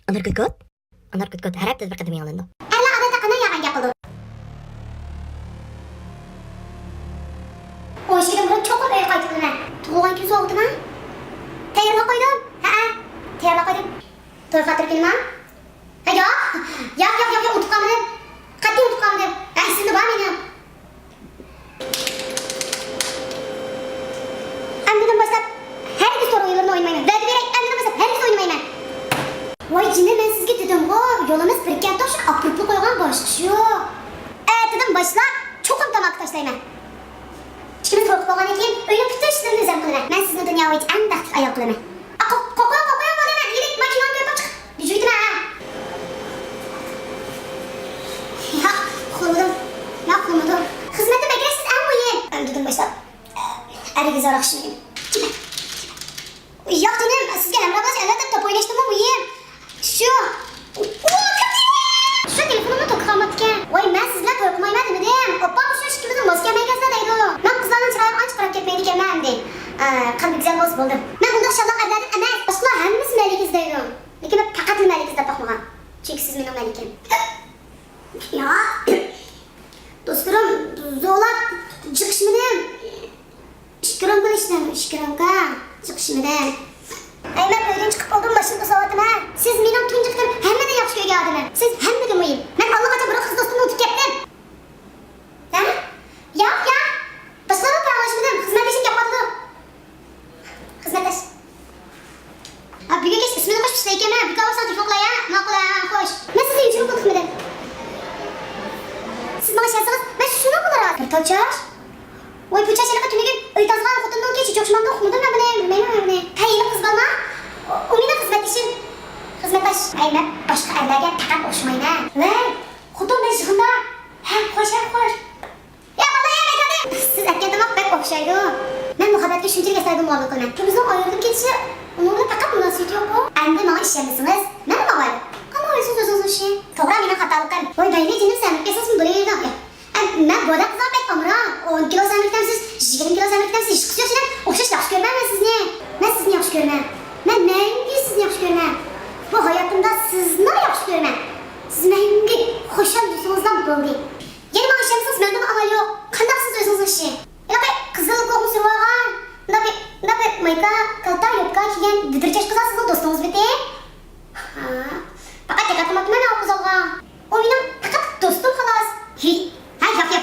Anar kut harap tez bir qadam yolunda. Alla adata qanday yaqin gapildi. O işim bunu çok öyle qaytdına. Tug'ilgan kun so'g'dimi? Tayyorlab qo'ydim. Ha, tayyorlab qo'ydim. To'y xatir kelma. Ha, yo'q, unutib qoldim. Qat'iy unutib qoldim. Esimda bor mening. Andidan boshlab hargiz to'g'ri o'yinlarni o'ynamayman. Va'da beray, andidan boshlab hargiz o'ynamayman. Voy jinni, men sizga dedim-ku, yo'limiz birga to'sh, aprupni qo'ygan boshqa shu. Dedim boshlab cho'qim tomoq tashlayman. Ishimiz qo'rqib qolgan ekan, uyni bitta ishlarni o'zim qilaman. Men sizni dunyoda eng baxtli ayol qilaman. Qo'qoy bo'laman, yirik mashinani berib chiq. Yujuydim ha. Yo'q, xizmatda bakarasiz eng muhim. Dedim boshlab arigiz araqshmayman. Yo'q jinim, sizga hamroh bo'lish albatta top o'ynashdimmi muhim. Shu telefonimni to'kib qolmabdi-kan. Voy, men sizlar qo'rqmayman dedim. Opam shu ishimizni moskamagazda deydi. Men qizlarning chiroyi ancha qarab ketmaydi ekanman deydi. Qalbi go'zal bo'lsa bo'ldi. Men bunday shalloq adladim emas. Boshqalar hammasi malik izlaydi. Lekin men faqat malik izlab boqmagan. Chunki siz mening malikim. Ya. Do'stlarim, zo'lab chiqishmidim. Ishkiram qilishdim, ishkiramga chiqishmidim. Ay, men uydan chiqib qoldim, boshimda soatim ha. Siz mening tunji qitim hammadan yaxshi ko'rgan odamim. Siz hammadan muhim. Men allaqachon bir qiz do'stimni unutib ketdim. Ha? Yo'q. Boshqalar bilan xizmatdashim gapirdi. Xizmatdash. Bugun kech ismini qo'shib ishlar ekanman. Bir qavsan telefon qilay, ma'qul, xo'sh. Men sizga yurib qildim. Siz bana yazsangiz, men shuni qilaman. Bir to'chash. Voy, bu chashalaqa tunagan uy tozgan xotindan kecha cho'qishmanda o'qimadim men buni, bilmayman. Tayinli qiz bo'lma. U meni xizmatdashim. Xizmatdash. Ay, men boshqa erlarga taqab o'xshamayman. Voy, xudo men yig'inda. Ha, xo'sh. Ya, bola, siz aytgandamoq bek o'xshaydi. Men muhabbatga shunchalik yasaydim bo'lib qolman. Kimizning ayrilib ketishi, uning faqat munosabati yo'q-ku. Endi menga ishlaymisiniz? Men nima qilay? Qanday o'zingiz o'zingiz ishi? To'g'ri, meni xatoliqim. Voy, bayni jinim sen esasmi bilaydi. Men boda qizlar bek omron. 10 kilo samlikdan siz 20 kilo samlikdan siz ish qilishdan o'xshash yaxshi ko'rmayman sizni. Men sizni yaxshi ko'raman. Men menga sizni yaxshi ko'raman. Bu hayotimda sizni yaxshi ko'raman. Siz menga xo'sham do'stingizdan bo'ldi. Yana men ishimsiz menda amal yo'q. Qanday siz o'zingiz ishi? Yo'q, qizil qo'm survagan. Nima mayka kalta yo'qqa kelgan didirchash qizlar sizni do'stingiz biti? Ha. Faqat yaqinman men o'qiz olgan. O mening faqat do'stim xolos.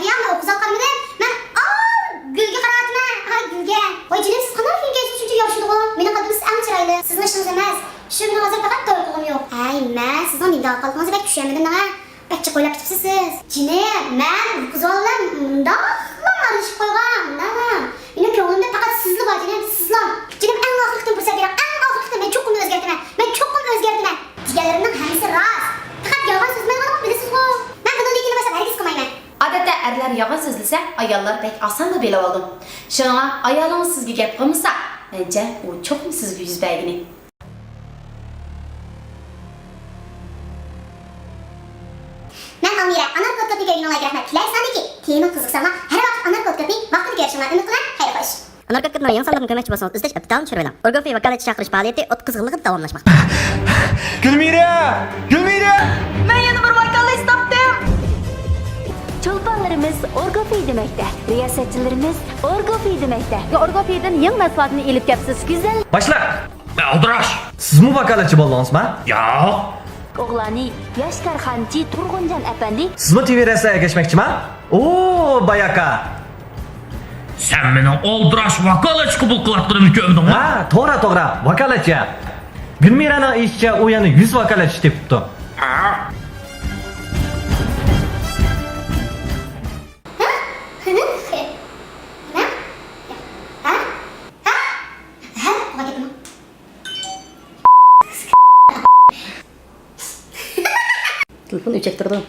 Yo'q, o'qiz olganman. Men gulga qaratman. Ha, gulga. Voy, jinim, siz qanday gulga shuncha yoshligu? Mening qalbim siz eng chiroyli. Sizning ishingiz emas. Shu bilan hozir faqat to'g'riligim yo'q. Ay, men sizning nida qalbingizga bek tushaymidim nima? Bekchi qo'ylab ketibsiz siz. Jinim, men qiz olam undaqla aralashib qo'ygan. Nima? Mening ko'nglimda faqat sizlar bor, jinim, sizlar. Jinim, eng oxirgi fursat berib, eng oxirgi men cho'qim o'zgartiraman. Deganlarimning hammasi rost. Faqat yolg'on so'zlayman, bilasiz-ku. Men bundan keyin boshqa hargiz qilmayman. Odatda erlar yolg'on so'zlasa, ayollar pek osonda bilib oldim. Shunga ayolingiz sizga gap qilmasa, mencha u cho'qim sizga yuz bergini. Men Amira, Anar Podkast'ga kelganlarga rahmat. Tilaysanki, tema qiziqsama, har vaqt Anar Podkast'ning vaqtini ko'rishimni umid qilaman. Xayr xo'sh. Anar Kut'ning yangi sonlarni ko'makchi bo'lsangiz, izlash aptidan tushiraveling. Orgofi vakolatchi chaqirish faoliyati 30 yillik davomlashmoqda. Gulmira! Men yana bir vakolat topdim. Çolpanlarımız Orgofi demekte. Riyasatçılarımız Orgofi demekte. Orgofi'den yeni menfaatini ilip yapsız güzel. Başla! Aldırış! Siz mi vakalatçı bo'ldingizmi? Yo'q. Oğlani Yaşkar Xanchi Turg'unjon efendi. Siz mi TV rasaya geçmekçimi? Oo, bayaka! Sen meni oldirash vakolatchi qabul qilayotganimni ko'rdingmi? Ha, to'g'ri, vakalatchi. Gulmiraning ishicha u yana 100 vakalatchi tepibdi. Telefon o'chaktirdim.